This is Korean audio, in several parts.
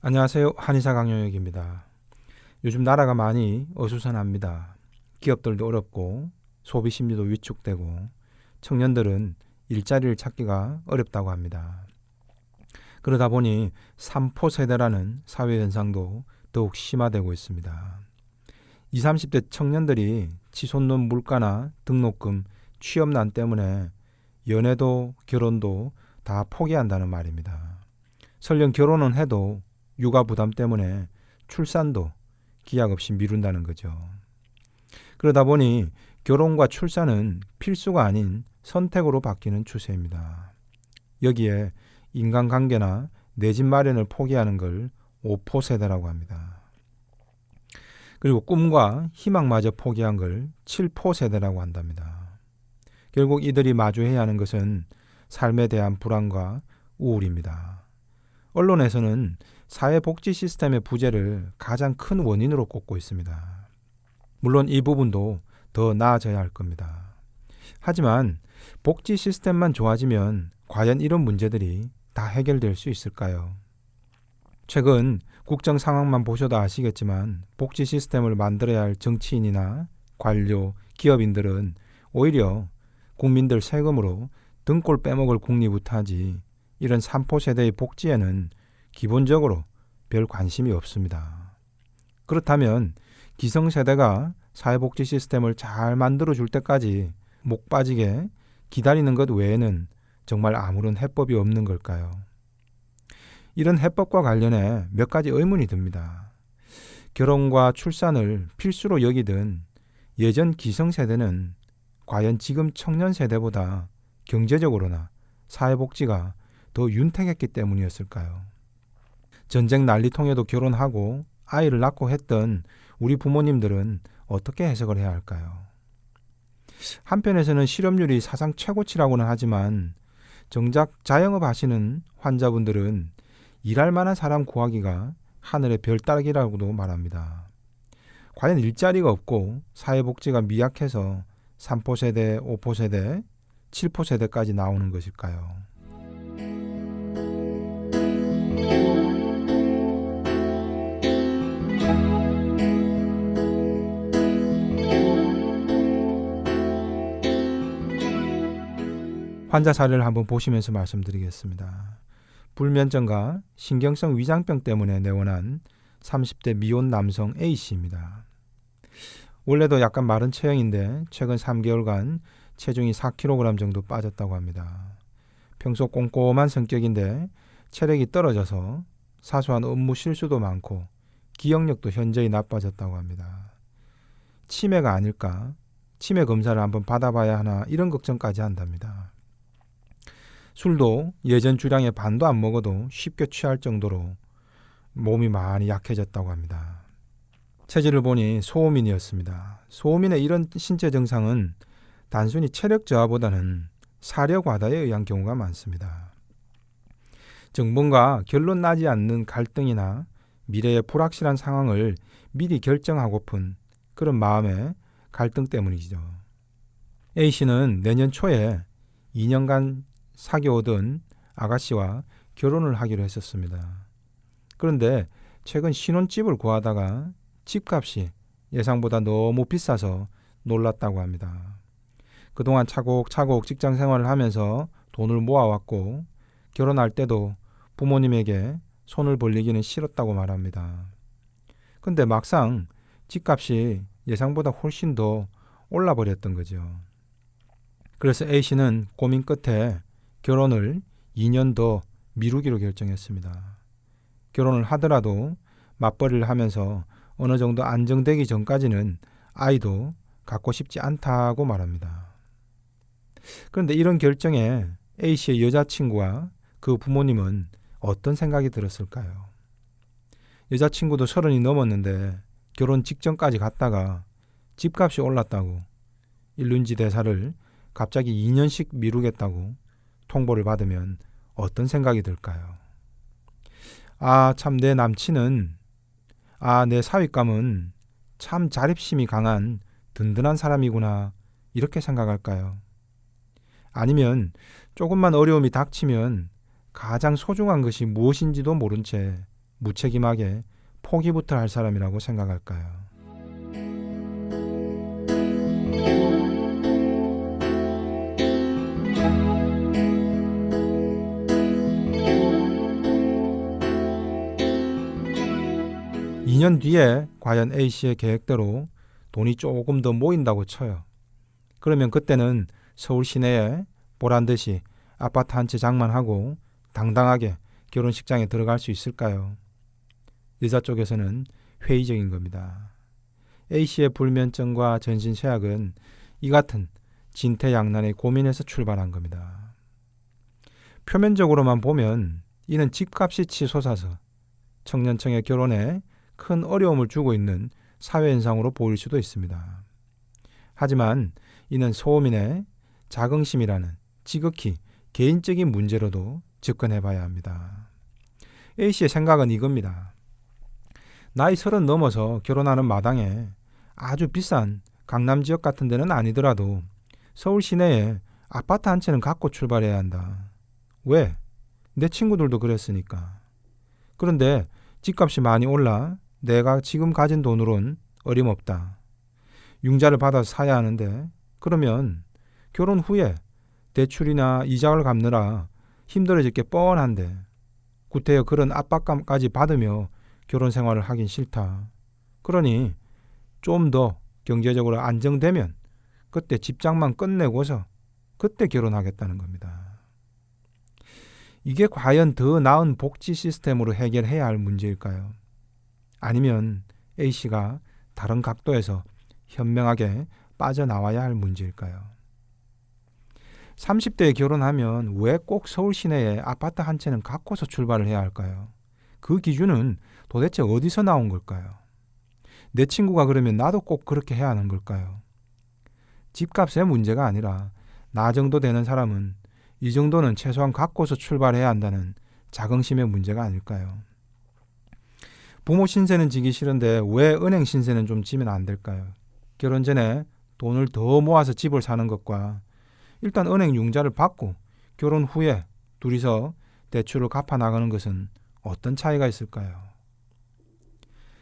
안녕하세요. 한의사 강용혁입니다. 요즘 나라가 많이 어수선합니다. 기업들도 어렵고 소비 심리도 위축되고 청년들은 일자리를 찾기가 어렵다고 합니다. 그러다 보니 삼포 세대라는 사회 현상도 더욱 심화되고 있습니다. 20, 30대 청년들이 치솟는 물가나 등록금, 취업난 때문에 연애도 결혼도 다 포기한다는 말입니다. 설령 결혼은 해도 육아 부담 때문에 출산도 기약 없이 미룬다는 거죠. 그러다 보니 결혼과 출산은 필수가 아닌 선택으로 바뀌는 추세입니다. 여기에 인간관계나 내 집 마련을 포기하는 걸 오포 세대라고 합니다. 그리고 꿈과 희망마저 포기한 걸 7포 세대라고 한답니다. 결국 이들이 마주해야 하는 것은 삶에 대한 불안과 우울입니다. 언론에서는 사회복지 시스템의 부재를 가장 큰 원인으로 꼽고 있습니다. 물론 이 부분도 더 나아져야 할 겁니다. 하지만 복지 시스템만 좋아지면 과연 이런 문제들이 다 해결될 수 있을까요? 최근 국정 상황만 보셔도 아시겠지만 복지 시스템을 만들어야 할 정치인이나 관료, 기업인들은 오히려 국민들 세금으로 등골 빼먹을 국리부타지 이런 삼포 세대의 복지에는 기본적으로 별 관심이 없습니다. 그렇다면 기성세대가 사회복지 시스템을 잘 만들어줄 때까지 목 빠지게 기다리는 것 외에는 정말 아무런 해법이 없는 걸까요? 이런 해법과 관련해 몇 가지 의문이 듭니다. 결혼과 출산을 필수로 여기던 예전 기성세대는 과연 지금 청년세대보다 경제적으로나 사회복지가 더 윤택했기 때문이었을까요? 전쟁 난리통에도 결혼하고 아이를 낳고 했던 우리 부모님들은 어떻게 해석을 해야 할까요? 한편에서는 실업률이 사상 최고치라고는 하지만 정작 자영업 하시는 환자분들은 일할 만한 사람 구하기가 하늘의 별 따기라고도 말합니다. 과연 일자리가 없고 사회복지가 미약해서 3포 세대, 5포 세대, 7포 세대까지 나오는 것일까요? 환자 사례를 한번 보시면서 말씀드리겠습니다. 불면증과 신경성 위장병 때문에 내원한 30대 미혼 남성 A씨입니다. 원래도 약간 마른 체형인데 최근 3개월간 체중이 4kg 정도 빠졌다고 합니다. 평소 꼼꼼한 성격인데 체력이 떨어져서 사소한 업무 실수도 많고 기억력도 현저히 나빠졌다고 합니다. 치매가 아닐까? 치매 검사를 한번 받아봐야 하나 이런 걱정까지 한답니다. 술도 예전 주량의 반도 안 먹어도 쉽게 취할 정도로 몸이 많이 약해졌다고 합니다. 체질을 보니 소음인이었습니다. 소음인의 이런 신체 증상은 단순히 체력 저하보다는 사려 과다에 의한 경우가 많습니다. 즉 뭔가 결론 나지 않는 갈등이나 미래의 불확실한 상황을 미리 결정하고픈 그런 마음의 갈등 때문이죠. A씨는 내년 초에 2년간 사귀어오던 아가씨와 결혼을 하기로 했었습니다. 그런데 최근 신혼집을 구하다가 집값이 예상보다 너무 비싸서 놀랐다고 합니다. 그동안 차곡차곡 직장 생활을 하면서 돈을 모아왔고 결혼할 때도 부모님에게 손을 벌리기는 싫었다고 말합니다. 근데 막상 집값이 예상보다 훨씬 더 올라버렸던 거죠. 그래서 A씨는 고민 끝에 결혼을 2년 더 미루기로 결정했습니다. 결혼을 하더라도 맞벌이를 하면서 어느 정도 안정되기 전까지는 아이도 갖고 싶지 않다고 말합니다. 그런데 이런 결정에 A씨의 여자친구와 그 부모님은 어떤 생각이 들었을까요? 여자친구도 30이 넘었는데 결혼 직전까지 갔다가 집값이 올랐다고 일륜지대사를 갑자기 2년씩 미루겠다고 통보를 받으면 어떤 생각이 들까요? 아, 참 내 남친은, 내 사윗감은 참 자립심이 강한 든든한 사람이구나 이렇게 생각할까요? 아니면 조금만 어려움이 닥치면 가장 소중한 것이 무엇인지도 모른 채 무책임하게 포기부터 할 사람이라고 생각할까요? (2년) 뒤에 과연 A씨의 계획대로 돈이 조금 더 모인다고 쳐요. 그러면 그때는 서울 시내에 보란듯이 아파트 한 채 장만하고 당당하게 결혼식장에 들어갈 수 있을까요? 여자 쪽에서는 회의적인 겁니다. A씨의 불면증과 전신쇠약은 이 같은 진퇴양난의 고민에서 출발한 겁니다. 표면적으로만 보면 이는 집값이 치솟아서 청년층의 결혼에 큰 어려움을 주고 있는 사회현상으로 보일 수도 있습니다. 하지만 이는 소민의 자긍심이라는 지극히 개인적인 문제로도 접근해봐야 합니다. A씨의 생각은 이겁니다. 나이 30 넘어서 결혼하는 마당에 아주 비싼 강남 지역 같은 데는 아니더라도 서울 시내에 아파트 한 채는 갖고 출발해야 한다. 왜? 내 친구들도 그랬으니까. 그런데 집값이 많이 올라 내가 지금 가진 돈으론 어림없다. 융자를 받아서 사야 하는데 그러면 결혼 후에 대출이나 이자를 갚느라 힘들어질 게 뻔한데 구태여 그런 압박감까지 받으며 결혼 생활을 하긴 싫다. 그러니 좀 더 경제적으로 안정되면 그때 집장만 끝내고서 그때 결혼하겠다는 겁니다. 이게 과연 더 나은 복지 시스템으로 해결해야 할 문제일까요? 아니면 A씨가 다른 각도에서 현명하게 빠져나와야 할 문제일까요? 30대에 결혼하면 왜 꼭 서울 시내에 아파트 한 채는 갖고서 출발을 해야 할까요? 그 기준은 도대체 어디서 나온 걸까요? 내 친구가 그러면 나도 꼭 그렇게 해야 하는 걸까요? 집값의 문제가 아니라 나 정도 되는 사람은 이 정도는 최소한 갖고서 출발해야 한다는 자긍심의 문제가 아닐까요? 부모 신세는 지기 싫은데 왜 은행 신세는 좀 지면 안 될까요? 결혼 전에 돈을 더 모아서 집을 사는 것과 일단 은행 융자를 받고 결혼 후에 둘이서 대출을 갚아 나가는 것은 어떤 차이가 있을까요?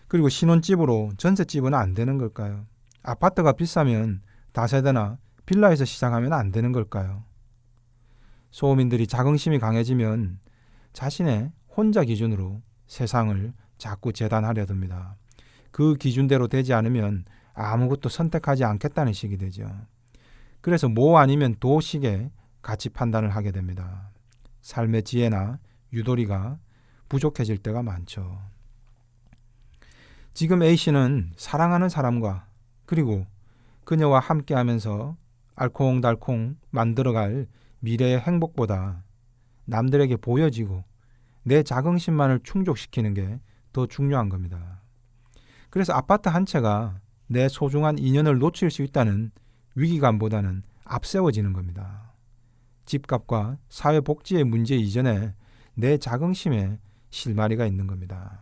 그리고 신혼집으로 전셋집은 안 되는 걸까요? 아파트가 비싸면 다세대나 빌라에서 시작하면 안 되는 걸까요? 소민들이 자긍심이 강해지면 자신의 혼자 기준으로 세상을 자꾸 재단하려 듭니다. 그 기준대로 되지 않으면 아무것도 선택하지 않겠다는 식이 되죠. 그래서 뭐 아니면 도식의 가치 판단을 하게 됩니다. 삶의 지혜나 유도리가 부족해질 때가 많죠. 지금 A씨는 사랑하는 사람과 그리고 그녀와 함께하면서 알콩달콩 만들어갈 미래의 행복보다 남들에게 보여지고 내 자긍심만을 충족시키는 게 더 중요한 겁니다. 그래서 아파트 한 채가 내 소중한 인연을 놓칠 수 있다는 위기감보다는 앞세워지는 겁니다. 집값과 사회복지의 문제 이전에 내 자긍심에 실마리가 있는 겁니다.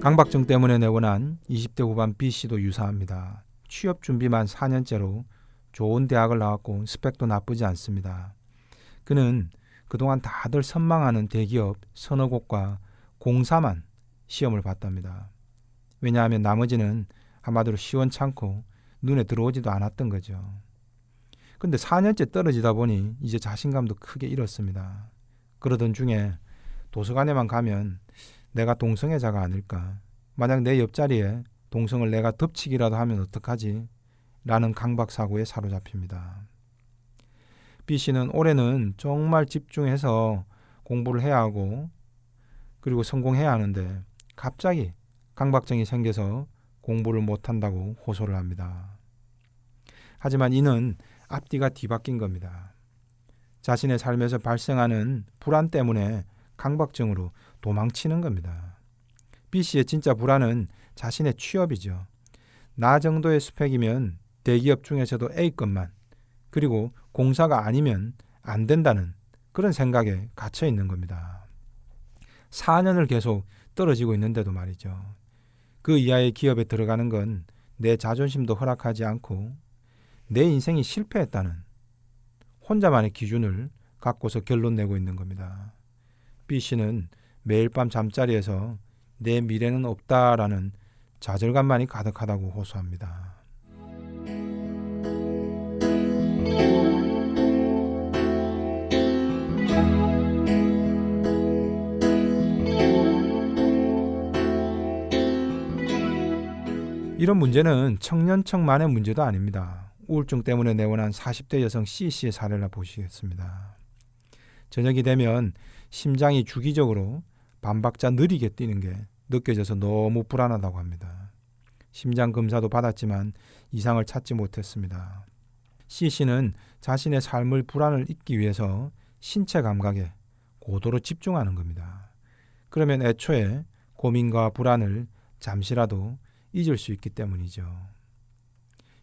강박증 때문에 내원한 20대 후반 B씨도 유사합니다. 취업 준비만 4년째로 좋은 대학을 나왔고 스펙도 나쁘지 않습니다. 그는 그동안 다들 선망하는 대기업 서너 곳과 공사만 시험을 봤답니다. 왜냐하면 나머지는 한마디로 시원찮고 눈에 들어오지도 않았던 거죠. 근데 4년째 떨어지다 보니 이제 자신감도 크게 잃었습니다. 그러던 중에 도서관에만 가면 내가 동성애자가 아닐까? 만약 내 옆자리에 동성을 내가 덮치기라도 하면 어떡하지? 라는 강박사고에 사로잡힙니다. B씨는 올해는 정말 집중해서 공부를 해야 하고 그리고 성공해야 하는데 갑자기 강박증이 생겨서 공부를 못한다고 호소를 합니다. 하지만 이는 앞뒤가 뒤바뀐 겁니다. 자신의 삶에서 발생하는 불안 때문에 강박증으로 도망치는 겁니다. B씨의 진짜 불안은 자신의 취업이죠. 나 정도의 스펙이면 대기업 중에서도 A급만 그리고 공사가 아니면 안 된다는 그런 생각에 갇혀 있는 겁니다. 4년을 계속 떨어지고 있는데도 말이죠. 그 이하의 기업에 들어가는 건 내 자존심도 허락하지 않고 내 인생이 실패했다는 혼자만의 기준을 갖고서 결론 내고 있는 겁니다. B씨는 매일 밤 잠자리에서 내 미래는 없다라는 좌절감만이 가득하다고 호소합니다. 이런 문제는 청년층만의 문제도 아닙니다. 우울증 때문에 내원한 40대 여성 C씨의 사례를 보시겠습니다. 저녁이 되면 심장이 주기적으로 반박자 느리게 뛰는 게 느껴져서 너무 불안하다고 합니다. 심장 검사도 받았지만 이상을 찾지 못했습니다. C씨는 자신의 삶의 불안을 잊기 위해서 신체 감각에 고도로 집중하는 겁니다. 그러면 애초에 고민과 불안을 잠시라도 잊을 수 있기 때문이죠.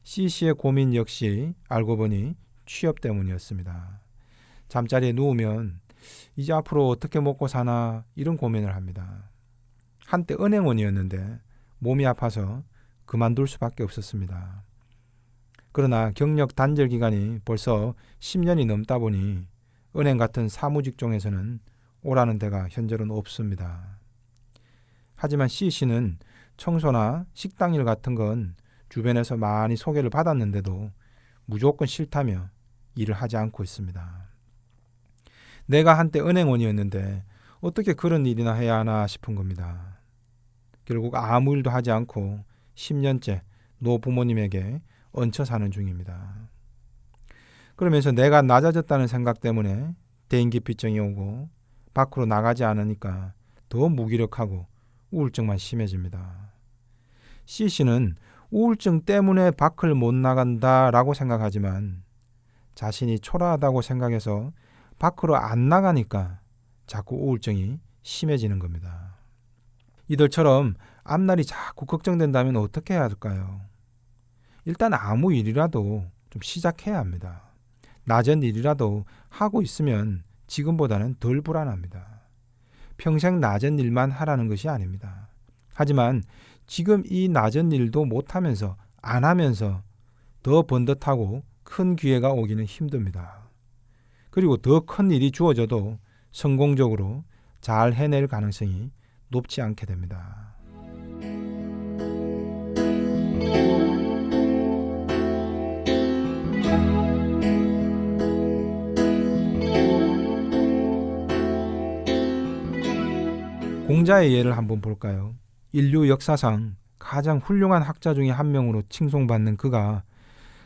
C씨의 고민 역시 알고 보니 취업 때문이었습니다. 잠자리에 누우면 이제 앞으로 어떻게 먹고 사나 이런 고민을 합니다. 한때 은행원이었는데 몸이 아파서 그만둘 수밖에 없었습니다. 그러나 경력 단절 기간이 벌써 10년이 넘다 보니 은행 같은 사무직종에서는 오라는 데가 현재는 없습니다. 하지만 C씨는 청소나 식당일 같은 건 주변에서 많이 소개를 받았는데도 무조건 싫다며 일을 하지 않고 있습니다. 내가 한때 은행원이었는데 어떻게 그런 일이나 해야 하나 싶은 겁니다. 결국 아무 일도 하지 않고 10년째 노부모님에게 얹혀 사는 중입니다. 그러면서 내가 낮아졌다는 생각 때문에 대인기피증이 오고 밖으로 나가지 않으니까 더 무기력하고 우울증만 심해집니다. C씨는 우울증 때문에 밖을 못 나간다라고 생각하지만 자신이 초라하다고 생각해서 밖으로 안 나가니까 자꾸 우울증이 심해지는 겁니다. 이들처럼 앞날이 자꾸 걱정된다면 어떻게 해야 할까요? 일단 아무 일이라도 좀 시작해야 합니다. 낮은 일이라도 하고 있으면 지금보다는 덜 불안합니다. 평생 낮은 일만 하라는 것이 아닙니다. 하지만 지금 이 낮은 일도 못하면서 안 하면서 더 번듯하고 큰 기회가 오기는 힘듭니다. 그리고 더 큰 일이 주어져도 성공적으로 잘 해낼 가능성이 높지 않게 됩니다. 공자의 예를 한번 볼까요? 인류 역사상 가장 훌륭한 학자 중에 한 명으로 칭송받는 그가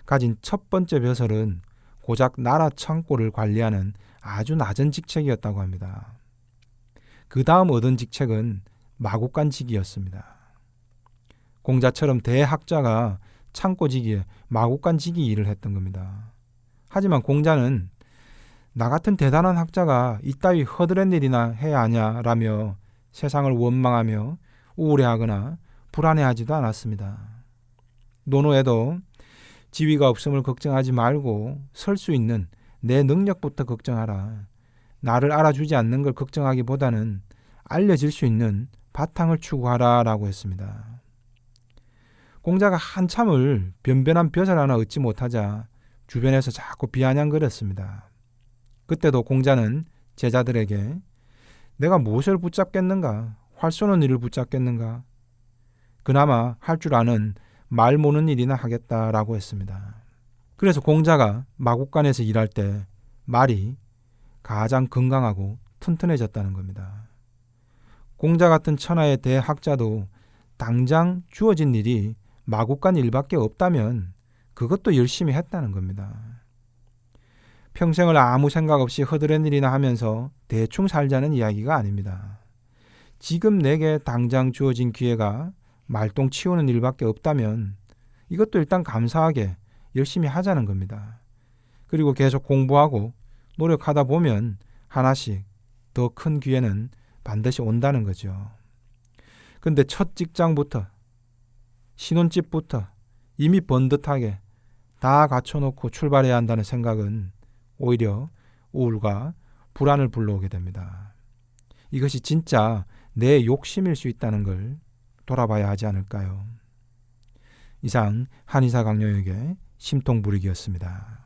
가진 첫 번째 벼슬은 고작 나라 창고를 관리하는 아주 낮은 직책이었다고 합니다. 그 다음 얻은 직책은 마구간직이었습니다. 공자처럼 대학자가 창고지기에 마구간직이 일을 했던 겁니다. 하지만 공자는 나 같은 대단한 학자가 이따위 허드렛 일이나 해야 하냐라며 세상을 원망하며 우울해하거나 불안해하지도 않았습니다. 노노에도 지위가 없음을 걱정하지 말고 설 수 있는 내 능력부터 걱정하라. 나를 알아주지 않는 걸 걱정하기보다는 알려질 수 있는 바탕을 추구하라 라고 했습니다. 공자가 한참을 변변한 벼슬 하나 얻지 못하자 주변에서 자꾸 비아냥거렸습니다. 그때도 공자는 제자들에게 내가 무엇을 붙잡겠는가? 활 쏘는 일을 붙잡겠는가? 그나마 할 줄 아는 말 모는 일이나 하겠다라고 했습니다. 그래서 공자가 마국간에서 일할 때 말이 가장 건강하고 튼튼해졌다는 겁니다. 공자 같은 천하의 대학자도 당장 주어진 일이 마국간 일밖에 없다면 그것도 열심히 했다는 겁니다. 평생을 아무 생각 없이 허드렛 일이나 하면서 대충 살자는 이야기가 아닙니다. 지금 내게 당장 주어진 기회가 말똥 치우는 일밖에 없다면 이것도 일단 감사하게 열심히 하자는 겁니다. 그리고 계속 공부하고 노력하다 보면 하나씩 더 큰 기회는 반드시 온다는 거죠. 근데 첫 직장부터 신혼집부터 이미 번듯하게 다 갖춰놓고 출발해야 한다는 생각은 오히려 우울과 불안을 불러오게 됩니다. 이것이 진짜 내 욕심일 수 있다는 걸 돌아봐야 하지 않을까요? 이상 한의사 강요혁의 심통부리기였습니다.